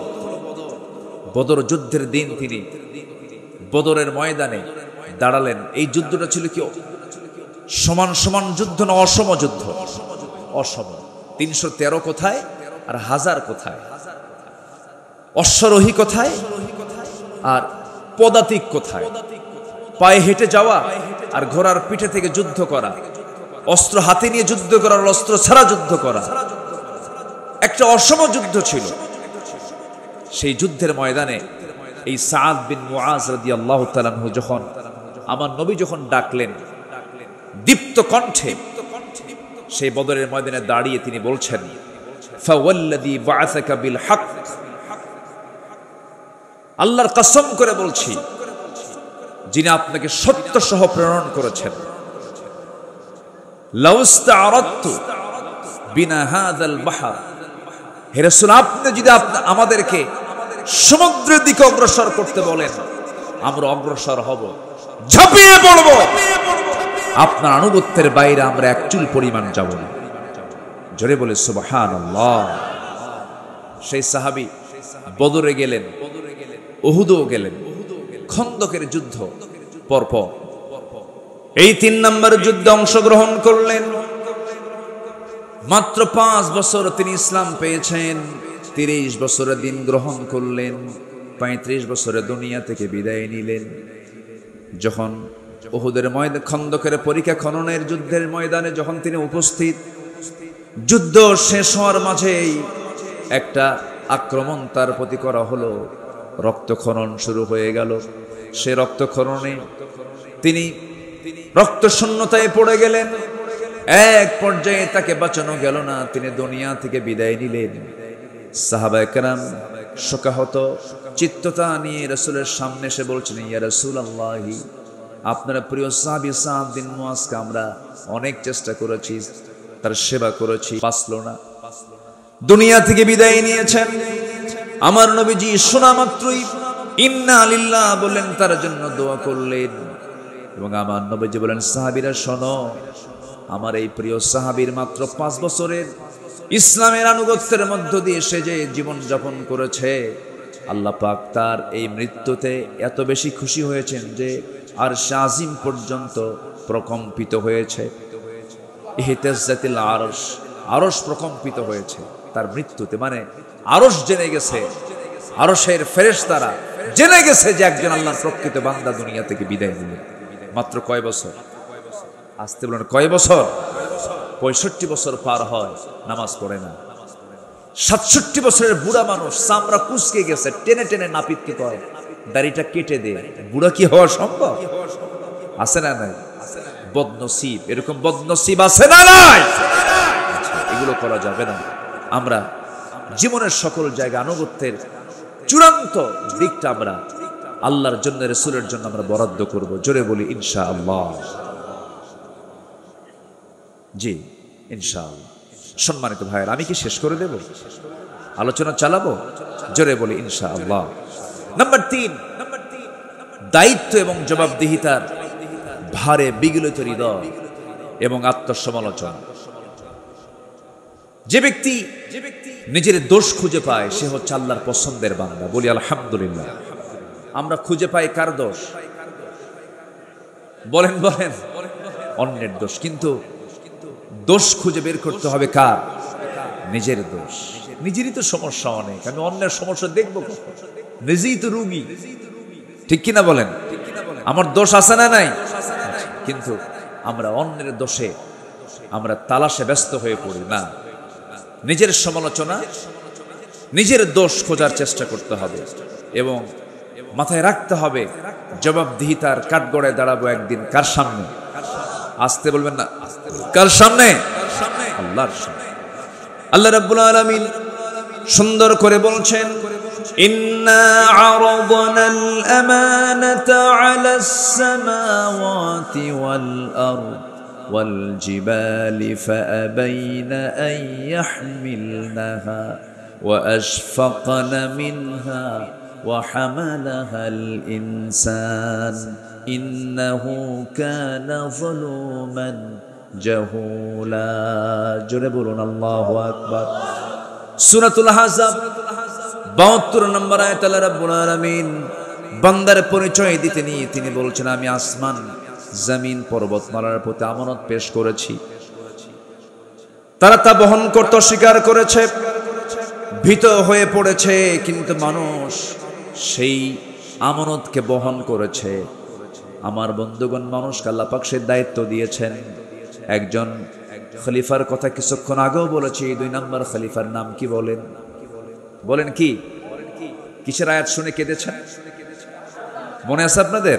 বদর যুদ্ধের দিন তিনি বদরের ময়দানে দাঁড়ালেন। এই যুদ্ধটা ছিল কি সমান সমান যুদ্ধ না অসম যুদ্ধ? অসম। 313 কোথায় আর 1000 কোথায়? অশ্বারোহী কোথায় আর পদাতিক কোথায়? পায়ে হেঁটে যাওয়া আর ঘোড়ার পিঠে থেকে যুদ্ধ করা, অস্ত্র হাতে নিয়ে যুদ্ধ করা আর অস্ত্র ছাড়া যুদ্ধ করা, একটা অসম যুদ্ধ ছিল। সেই যুদ্ধের ময়দানে এই সাদ বিন মুআজ রাদিয়াল্লাহু তাআলা আনহু যখন আমার নবী যখন ডাকলেন দীপ্ত কণ্ঠে, সেই বদরের ময়দানে দাঁড়িয়ে তিনি বলছেন, ফাওয়াল্লাযী বাআসাকা বিল হক, আল্লাহর কসম করে বলছি যিনি আপনাকে সত্য সহ প্রেরণ করেছেন, লাউস্তাআরাতু বিনা হাযাল বাহর, হে রাসূল আপনি যদি আমাদেরকে সমুদ্রের দিকে অগ্রসর করতে বলেন, আমরা অগ্রসর হব, ঝাঁপিয়ে পড়ব, আপনার আনুগত্যের বাইরে আমরা এক চুল পরিমাণ যাব না। জোরে বলে সুবহানাল্লাহ। সেই সাহাবী বদরে গেলেন, উহুদও গেলেন, খন্দকের যুদ্ধ পরপর এই 3 নম্বর যুদ্ধে অংশগ্রহণ করলেন। মাত্র 5 বছর তিনি ইসলাম পেয়েছেন, 30 বছরের দিন গ্রহণ করলেন, 35 বছরে দুনিয়া থেকে বিদায় নিলেন। যখন উহুদের ময়দানে, খন্দকের পরীক্ষা খননের যুদ্ধের ময়দানে যখন তিনি উপস্থিত, যুদ্ধ শেষ হওয়ার মাঝেই একটা আক্রমণ তার প্রতি করা হলো, রক্তক্ষরণ শুরু হয়ে গেল। সে রক্তক্ষরণে তিনি রক্ত শূন্যতায় পড়ে গেলেন। এক পর্যায়ে তাকে বাঁচানো গেল না, তিনি দুনিয়া থেকে বিদায় নিলেন। সাহাবায়ে কেরাম শোকাহত চিত্ততা নিয়ে রাসূলের সামনে এসে বলছেন, ইয়া রাসূলুল্লাহ, আপনার প্রিয় সাহাবী সাদ বিন মুআজকে আমরা অনেক চেষ্টা করেছি, তার সেবা করেছি, বাঁচলো না, দুনিয়া থেকে বিদায় নিয়েছেন। আমার নবীজি শোনা মাত্রই ইন্না লিল্লাহ বললেন, তার জন্য দোয়া করলেন। এবং আমার নবীজি বলেন, সাহাবীরা শোনো, আমার এই প্রিয় সাহাবীর মাত্র 5 বছরের ইসলামের আনুগত্যের মধ্য দিয়ে সে যে জীবন যাপন করেছে, আল্লাহ পাক তার এই মৃত্যুতে এত বেশি খুশি হয়েছেন যে আরশ আজিম পর্যন্ত প্রকম্পিত হয়েছে। ইহতাজ্জাতিল আরশ, আরশ প্রকম্পিত হয়েছে তার মৃত্যুতে। মানে আরশ জেনে গেছে, আরশের ফেরেশতারা জেনে গেছে যে একজন আল্লাহর প্রকৃত বান্দা দুনিয়া থেকে বিদায় নিলেন। মাত্র কয় বছর? আসতে বলেন কয় বছর? 65 বছর পার হয়, নামাজ পড়ে না। 67 বছরের বুড়া মানুষ, চামড়া কুচকে গেছে, টেনে টেনে নাপিতকে কয় দাড়িটা কেটে দে। বুড়া কি হওয়া সম্ভব? আছে না নাই? বদনসিব, এরকম বদনসিব আছে না নাই? এগুলো করা যাবে না। আমরা জীবনের সকল জায়গা আনুগত্যের চূড়ান্ত দিকটা আমরা আল্লাহর জন্য, রাসূলের জন্য আমরা বরাদ্দ করব। জোরে বলি ইনশাআল্লাহ। জি ইনশাআল্লাহ। সম্মানিত ভাইয়েরা, আমি কি শেষ করে দেব? আলোচনা চালাবো? জোরে বলি ইনশাআল্লাহ। নাম্বার 3, দায়িত্ব এবং জবাবদিহিতার ভারে বিগলিত হৃদয় এবং আত্মসমালোচনা। যে ব্যক্তি নিজের দোষ খুঁজে পায় সে হচ্ছে আল্লাহর পছন্দের বান্দা। বলি আলহামদুলিল্লাহ। আমরা খুঁজে পাই কার দোষ? বলেন বলেন, অন্যের দোষ। কিন্তু দোষ খুঁজে বের করতে হবে কার? নিজের দোষ। নিজেরই তো সমস্যা অনেক, আমি অন্যের সমস্যা দেখবো কখন? নিজেই তো রোগী, ঠিক কিনা বলেন? আমার দোষ আছে না নাই? কিন্তু আমরা অন্যের দোষে আমরা তালাশে ব্যস্ত হয়ে পড়ি না। নিজের সমালোচনা, নিজের দোষ খোঁজার চেষ্টা করতে হবে এবং মাথায় রাখতে হবে জবাবদিহিতার কাঠগড়ায় দাঁড়াবো একদিন। কার সামনে? আসতে বলবেন না, কার সামনে? আল্লাহর সামনে। আল্লাহ রাব্বুল আলামিন সুন্দর করে বলছেন, ইন্না আরাদনাল আমানাতা আলাস সামাওয়াতি ওয়াল আরদ ওয়াল জিবালি ফাআবাইনা আন ইয়াহমিলনাহা ওয়া আশফাকনা মিনহা ওয়া হামালাহাল ইনসান ইন্নাহু কানা যালুমান জাহুলা। জোরে বলুন আল্লাহু আকবার। সূরাতুল আহজাব 72 নম্বর আয়াত আল্লাহ রাব্বুল আলামিন বান্দার পরিচয় দিতে নিয়ে তিনি বলছেন, আমি আসমান, জমিন, পর্বতমালার প্রতি আমানত পেশ করেছি, তারা তা বহন করতে অস্বীকার করেছে, ভীত হয়ে পড়েছে, কিন্তু মানুষ সেই আমানতকে বহন করেছে। আমার বন্ধুগণ, মানুষকে আল্লাহ পাক সেই দায়িত্ব দিয়েছেন। একজন খলিফার কথা কিছুক্ষণ আগেও বলেছি। 2 নম্বর খলিফার নাম কি বলেন? বলেন কি? কিসের আয়াত শুনে কেঁদেছেন? মনে আছে আপনাদের?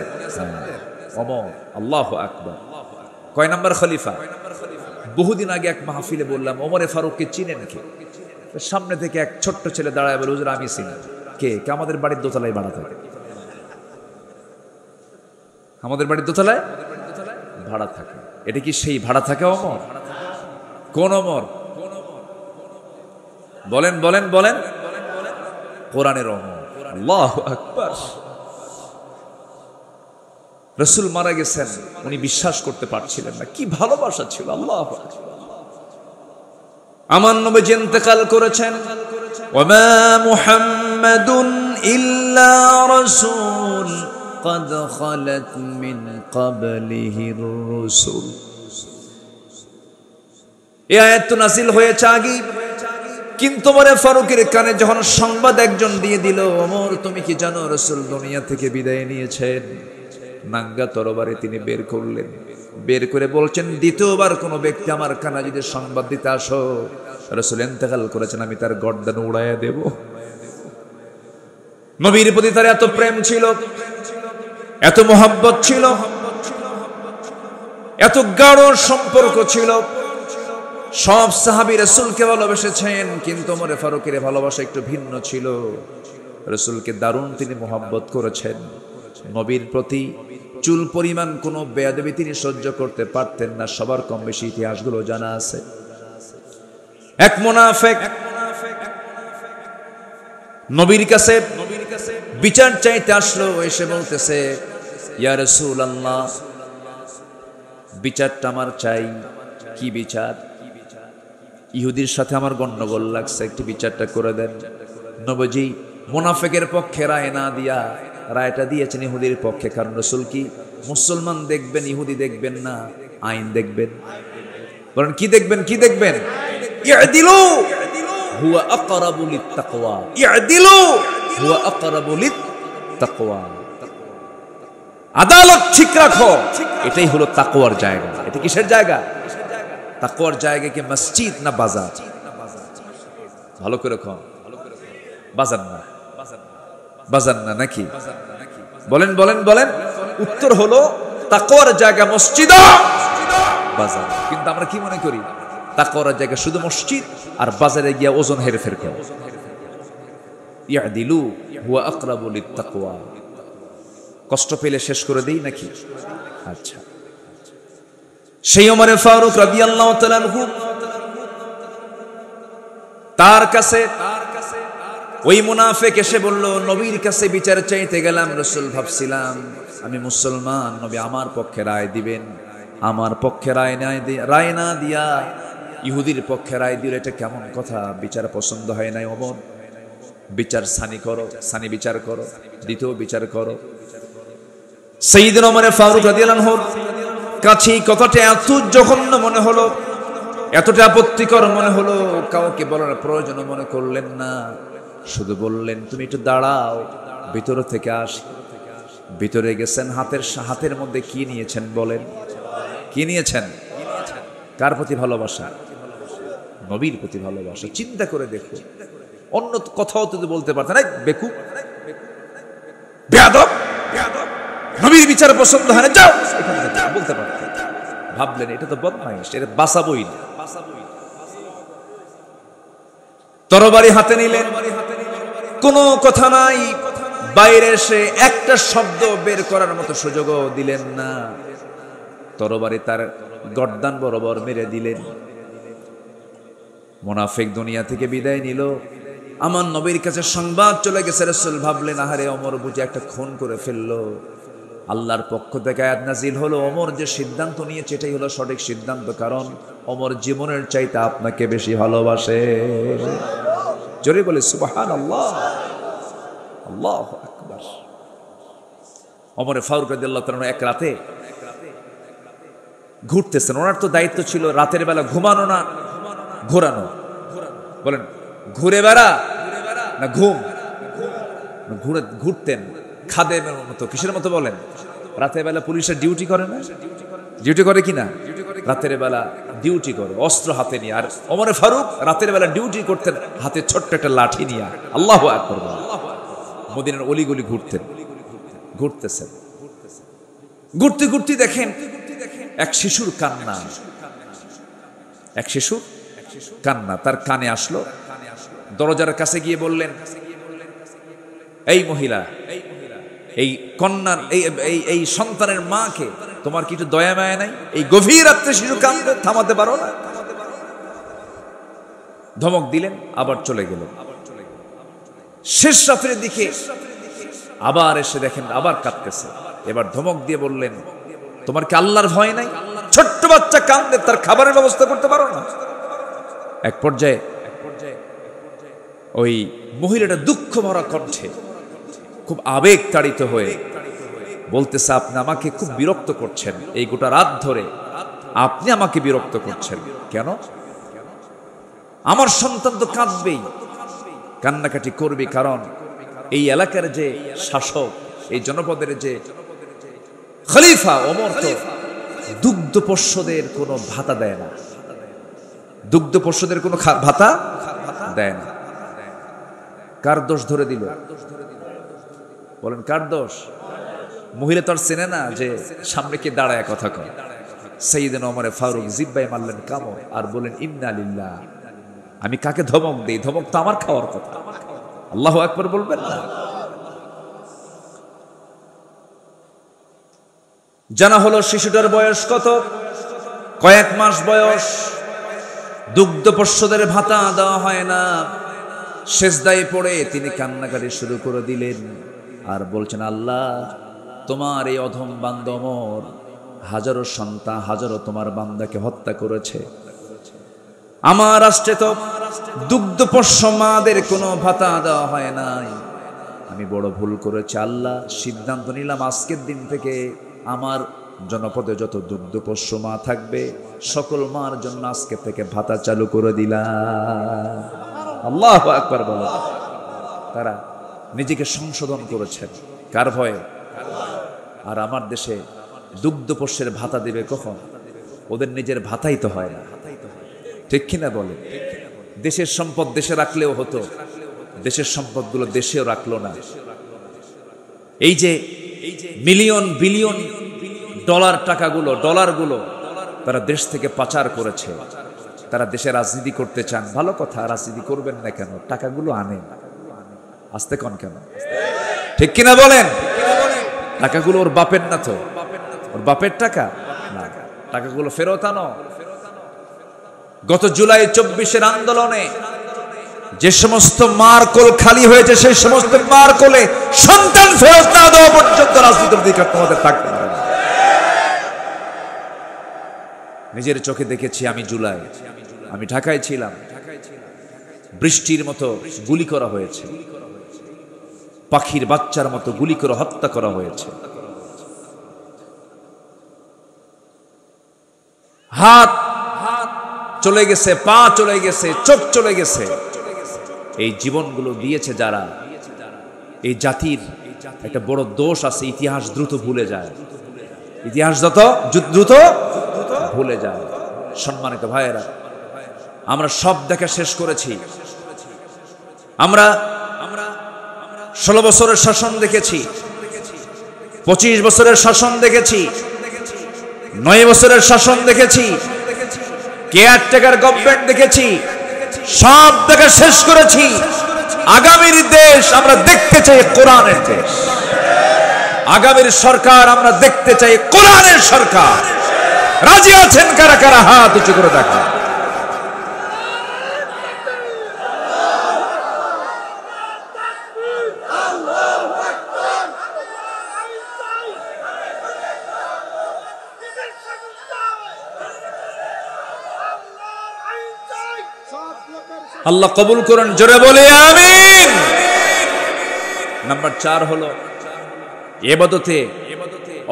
ওমর। আল্লাহু আকবার। কয় নম্বর খলিফা? বহুদিন আগে এক মাহফিলে বললাম, ওমরে ফারুককে চিনেন কে? সামনে থেকে এক ছোট্ট ছেলে দাঁড়ায় বলে, হুজুর আমি চিনি। কে? আমাদের বাড়ির দোতলায় ভাড়া থাকে। আমাদের বাড়ির দোতলায় ভাড়া থাকে। এটা কি সেই ভাড়া থাকে ওমর? কোন ওমর? বলেন বলেন বলেন। কোরআনের ওমর। আল্লাহু আকবার। রাসূল মারা গেছেন, উনি বিশ্বাস করতে পারছিলেন না। কি ভালোবাসা ছিল! আল্লাহু আকবার। আমার নবী ইন্তেকাল করেছেন। ওয়ামা মুহাম্মাদুন ইল্লা রাসূল قد خلت من قبله الرسل। এই আয়াত নাযিল হয়েছে আগে, কিন্তু ওমর ফারুকের কানে যখন সংবাদ একজন দিয়ে দিল, ওমর তুমি কি জানো রাসূল দুনিয়া থেকে বিদায় নিয়েছেন? নাঙ্গা তরবারি তিনি বের করলেন, বের করে বলছেন, দ্বিতীয়বার কোনো ব্যক্তি আমার কানে যদি সংবাদ দিতে আসো রাসূল ইন্তেকাল করেছেন, আমি তার গর্দান উড়াইয়া দেব। নবীর প্রতি তার এত প্রেম ছিল, এত মোহাব্বত ছিল, এত গাঢ় সম্পর্ক ছিল। সব সাহাবী রাসূলকে ভালোবেসেছেন, কিন্তু ওমর ফারুকের ভালোবাসা একটু ভিন্ন ছিল। রাসূলকে দারুণ তিনি মোহাব্বত করেছেন। নবীর প্রতি চুল পরিমাণ কোনো বেয়াদবি তিনি সহ্য করতে পারতেন না। সবার কম বেশি ইতিহাসগুলো জানা আছে। এক মুনাফিক নবীর কাছে বিচার চাইতে আসলো, এসে বলতেছে, ইয়া রাসূলুল্লাহ, বিচারটা আমার চাই। কি বিচার? ইহুদির সাথে আমার গন্ডগোল লাগছে, একটু বিচারটা করে দেন। নবীজি মুনাফিকের পক্ষে রায় না দিয়া রায়টা দিয়েছেন ইহুদির পক্ষে। কারণ রাসূল কি মুসলমান দেখবেন, ইহুদি দেখবেন না, আইন দেখবেন। বলেন কি দেখবেন? কি দেখবেন? ইআদিলু হুয়া আকরাবু লিত্তাকওয়া, ইআদিলু হুয়া আকরাবু লিত্তাকওয়া। আদালত ঠিক রাখো, এটাই হলো তাকওয়ার জায়গা। এটা কিসের জায়গা? তাকওয়ার জায়গা কি মসজিদ না বাজার? ভালো করে কম। বাজার না, বাজার না নাকি? বলেন বলেন বলেন। উত্তর হলো তাকওয়ার জায়গা মসজিদ, বাজার। কিন্তু আমরা কি মনে করি? তাকওয়ার জায়গা শুধু মসজিদ, আর বাজারে গিয়া ওজন হেরফের করে। ইয়াদিলু হুয়া আকরাবু লিত্তাকওয়া। কষ্ট পেলে শেষ করে দেই নাকি? আচ্ছা, সেই ওমর ফারুক রাদিয়াল্লাহু তাআলা আনহু, তার কাছে ওই মুনাফিক এসে বলল, নবীর কাছে বিচার চাইতে গেলাম, রাসূল ভাবছিলাম আমি মুসলমান, নবী আমার পক্ষে রায় দিবেন। আমার পক্ষে রায় না দিয়া ইহুদির পক্ষে রায় দিলে এটা কেমন কথা? বিচার পছন্দ হয় নাই ওমর। বিচার সানি করো, সানি বিচার করো, দ্বিতীয় বিচার করো। সাইয়েদনা ওমর ফারুক রাদিয়াল্লাহু আনহু কাছে কথাটা এত জঘন্য মনে হলো, এতটা আপত্তিকর মনে হলো, কাউকে বলার প্রয়োজন মনে করলেন না। শুধু বললেন, তুমি একটু দাঁড়াও, ভিতর থেকে আসি। ভিতরে গেছেন, হাতের মধ্যে কি নিয়েছেন বলেন? কি নিয়েছেন? কার প্রতি ভালোবাসা? নবীর প্রতি ভালোবাসা। চিন্তা করে দেখো, অন্য কথাও তো বলতে পারতেন, বেকুব, বেয়াদব, নবীর বিচার পছন্দ হয় না, যাও, বলতে পারতেন। ভাবলেন এটা তো বদমাইশ, এটা বাঁচাবই না। তরবারি হাতে নিলেন, কোনো কথা নাই, বাইরে এসে একটা শব্দ বের করার মতো সুযোগও দিলেন না। তরবারি তার গর্দান বরাবর মেরে দিলেন। মুনাফিক দুনিয়া থেকে বিদায় নিল। আমার নবীর কাছে সংবাদ চলে গেছে। রাসূল ভাবলেন, আহারে ওমর বুঝে একটা খুন করে ফেললো। আল্লাহর পক্ষ থেকে আয়াত নাজিল হলো, ওমর যে সিদ্ধান্ত নিয়েছে এটাই হলো সঠিক সিদ্ধান্ত, কারণ ওমর জীবনের চাইতে আপনাকে বেশি ভালোবাসে। জোরে বলে সুবহানাল্লাহ, আল্লাহু আকবার। ওমর ফারুক রাদিয়াল্লাহু তাআলা এক রাতে ঘুরতেছেন। ওনার তো দায়িত্ব ছিল রাতের বেলা ঘুমানো না ঘোরানো। বলেন ঘুরে বেড়া না ঘুম? ঘুরতেন খাদেমের মতো। কিসের মতো বলেন? রাতের বেলা পুলিশের ডিউটি করে না? ডিউটি করে কিনা? রাতের বেলা ডিউটি করে অস্ত্র হাতে নিয়ে। আর ওমর ফারুক রাতের বেলা ডিউটি করতেন হাতে ছোট্ট একটা লাঠি নিয়ে। আল্লাহু আকবার। মদিনার অলিগলি ঘুরতেছেন। ঘুরতে ঘুরতে দেখেন এক শিশুর কান্না, এক শিশুর কান্না তার কানে আসলো। দরজার কাছে গিয়ে বললেন, এই মহিলা, এই কন্যার এই সন্তানের মাকে তোমার কি একটু দয়া মায়া নাই? এই গভীর রাত্রে শিশু কাঁদবে, থামাতে পারো না? ধমক দিলেন, আবার চলে গেল। শেষ রাত্রের দিকে আবার এসে দেখেন আবার কাঁদতেছে। এবার ধমক দিয়ে বললেন, তোমার কি আল্লাহর ভয় নাই? ছোট্ট বাচ্চা কাঁদে, তার খাবারের ব্যবস্থা করতে পারো না? এক পর্যায়ে ওই মহিলাটা দুঃখ ভরা কণ্ঠে খুব আবেগ তাড়িত হয়ে বলতেছে, আপনি আমাকে খুব বিরক্ত করছেন। এই গোটা রাত ধরে আপনি আমাকে বিরক্ত করছেন কেন? আমার সন্তান তো কাঁদবেই, কান্নাকাটি করবে, কারণ এই এলাকার যে শাসক, এই জনপদের যে খলিফা ওমর তো দুগ্ধপোষ্যদের কোনো ভাতা দেয় না। দুগ্ধপোষ্যদের কোনো ভাতা দেয় না। কার দোষ ধরে দিল? বলেন কার দোষ? মহিলা তো আর চেনে না যে সামনে কে দাঁড়ায় কথা কয়। সাইয়েদনা ওমর ফারুক জিব্বায় মারলেন কামড় আর বলেন, ইন্না লিল্লাহ। আমি কাকে ধমক দেই? ধমক তো আমার খাওয়ার কথা। আল্লাহু আকবার বলবেন না? জানা হলো শিশুটার বয়স কত? কয়েক মাস বয়স। দুগ্ধপোষ্যদের ভাতা দেওয়া হয় না। সেজদায় পড়ে তিনি কান্নাকাটি শুরু করে দিলেন আর বলছেন, আল্লাহ তোমার এই অধম বান্দা ওমর হাজারো সন্তান, হাজারো তোমার বান্দাকে হত্যা করেছে। আমার রাষ্ট্রে তো দুগ্ধপোষ্য মাদের কোনো ভাতা দেওয়া হয় নাই। আমি বড় ভুল করেছি আল্লাহ, সিদ্ধান্ত নিলাম আজকের দিন থেকে আমার জনপদে যত দুগ্ধপোষ্য মা থাকবে সকল মার জন্য আজকে থেকে ভাতা চালু করে দিলাম। আল্লাহু আকবার বলো। তারা নিজেকে সংশোধন করেছেন কার ভয়ে? আর আমার দেশে দুগ্ধপোষ্যের ভাতা দেবে কখন? ওদের নিজের ভাতাই তো হয় না, ঠিক কিনা বলে? দেশের সম্পদ দেশে রাখলেও হতো, দেশের সম্পদগুলো দেশেও রাখলো না। এই যে মিলিয়ন বিলিয়ন ডলারগুলো তারা দেশ থেকে পাচার করেছে। তারা দেশে রাজনীতি করতে চান, ভালো কথা, রাজনীতি করবেন না কেন? টাকাগুলো আনেন, আসতে কন কেন? ঠিক কিনা বলেন? টাকাগুলো ওর বাপের না তো? ওর বাপের টাকা না, টাকাগুলো ফেরত আনো। গত জুলাই 24-এর আন্দোলনে যে সমস্ত মারকোল খালি হয়েছে, সেই সমস্ত মারকোলে সন্তান ফেরত না দেওয়া পর্যন্ত রাজনীতির অধিকার তোমাদের থাকতে পারে না। নিজের চোখে দেখেছি আমি জুলাই, আমি ঢাকায় ছিলাম, বৃষ্টির মতো গুলি করা হয়েছে, পাখির বাচ্চার মতো গুলি করে হত্যা করা হয়েছে। হাত চলে গেছে, পা চলে গেছে, চোখ চলে গেছে। এই জীবনগুলো দিয়েছে যারা, এই জাতির একটা বড় দোষ আছে, ইতিহাস দ্রুত ভুলে যায়। ইতিহাস দ্রুত ভুলে যায়। সম্মানিত ভাইয়েরা, আমরা সব দেখা শেষ করেছি। আমরা 16 বছরের শাসন দেখেছি, 25 বছরের শাসন দেখেছি, 9 বছরের শাসন দেখেছি, কেয়ারটেকার গভর্নমেন্ট দেখেছি, সব দেখা শেষ করেছি। আগামীর দেশ আমরা দেখতে চাই কোরআনের দেশ। আগামীর সরকার আমরা দেখতে চাই কোরআনের সরকার। রাজি আছেন কারা কারা? হাত উঁচু করে দেখা। আল্লাহ কবুল করুন, জোরে বলে আমিন। নাম্বার 4 হলো ইবাদতে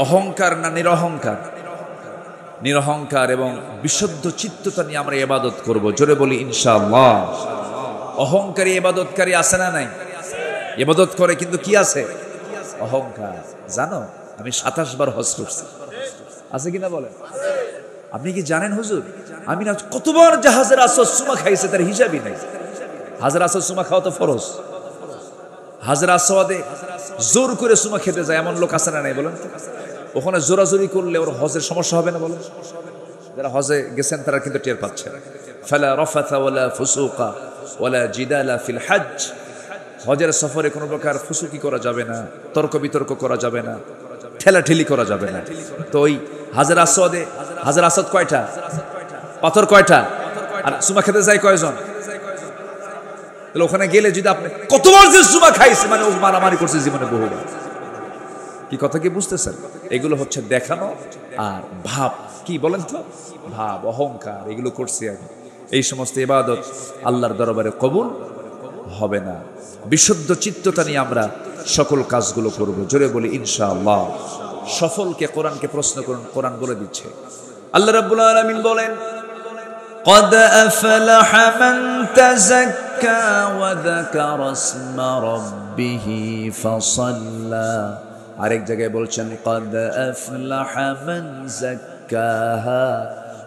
অহংকার না নিরহংকার? নিরহংকার এবং বিশুদ্ধ চিত্ততা নিয়ে আমরা ইবাদত করব, জোরে বলি ইনশাআল্লাহ। অহংকারী ইবাদতকারী আছে না নাই? ইবাদত করে কিন্তু কি আছে? অহংকার। জানো আমি 27 বার হজ করছি, আছে কিনা বলেন? আপনি কি জানেন হুজুর, আমি না কতবার জাহাজের আসর সুমা খাইছে তার হিসাবই নাই। হাজার আসর সুমা খাওয়া তো ফরজ। হাজার আসওয়াদে জোর করে সুমা খেতে যায় এমন লোক আছে না নাই বলেন? ওখানে জোরাজোরি করলে ওর হজের সমস্যা হবে না বলেন? যারা হজে গেছেন তারা কিন্তু টের পাচ্ছে। ফালা রাফাথা ওয়ালা ফুসুকা ওয়ালা জিদালা ফিল হজ। হজের সফরে কোনো প্রকার ফুসুকি করা যাবে না, তর্ক বিতর্ক করা যাবে না, ঠেলাঠেলি করা যাবে না। তো ওই হাজার আসওয়াদে, হাজার আসওয়াদ কয়টা? পাথর কয়টা? আর সুমা খেতে যায় কয়জন? তাহলে ওখানে গেলে যদি আপনি কতবার যে সুমা খাইছে, মানে ও মারামারি করছে জীবনে বহুবার। কি কথা কি বুঝতেছেন? এগুলো হচ্ছে দেখানো আর ভাব, কি বলেন তো, ভাব, অহংকার, এগুলো করছি আমি। এই সমস্ত ইবাদত আল্লাহর দরবারে কবুল হবে না। বিশুদ্ধ চিত্ততা নিয়ে আমরা সকল কাজগুলো করব, জোরে বলি ইনশাআল্লাহ। সফলকে কোরআনকে প্রশ্ন করুন, কোরআন বলে দিচ্ছে। আল্লাহ রাব্বুল আলামিন বলেন, قد أفلح من تزكى وذكر اسم ربه فصلى। আরেক জায়গায় বলছেন قد أفلح من زكاها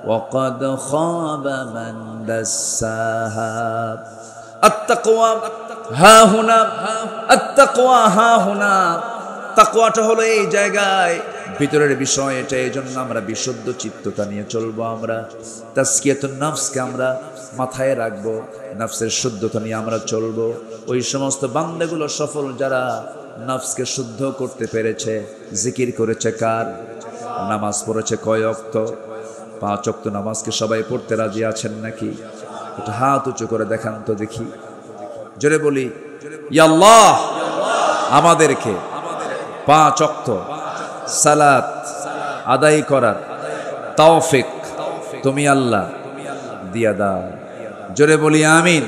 وقد خاب من دساها। التقوى ها هنا، التقوى ها هنا। তাকওয়াটা হলো এই জায়গায়, ভিতরের বিষয় এটা। এই জন্য আমরা বিশুদ্ধ চিত্ততা নিয়ে চলবো। আমরা তাজকিয়াতুন নফসকে আমরা মাথায় রাখবো, নফসের শুদ্ধতা নিয়ে আমরা চলবো। ওই সমস্ত বান্দাগুলো সফল যারা নফসকে শুদ্ধ করতে পেরেছে, জিকির করেছে কার? নামাজ পড়েছে কয় ওয়াক্ত? 5 ওয়াক্ত নামাজকে সবাই পড়তে রাজি আছেন নাকি? একটা হাত উঁচু করে দেখান তো দেখি, জোরে বলি, ইয়া আল্লাহ, আমাদেরকে 5 ওয়াক্ত সালাত আদায় করার তৌফিক তুমি আল্লাহ দিয়া দাও। জোরে বলি আমিন।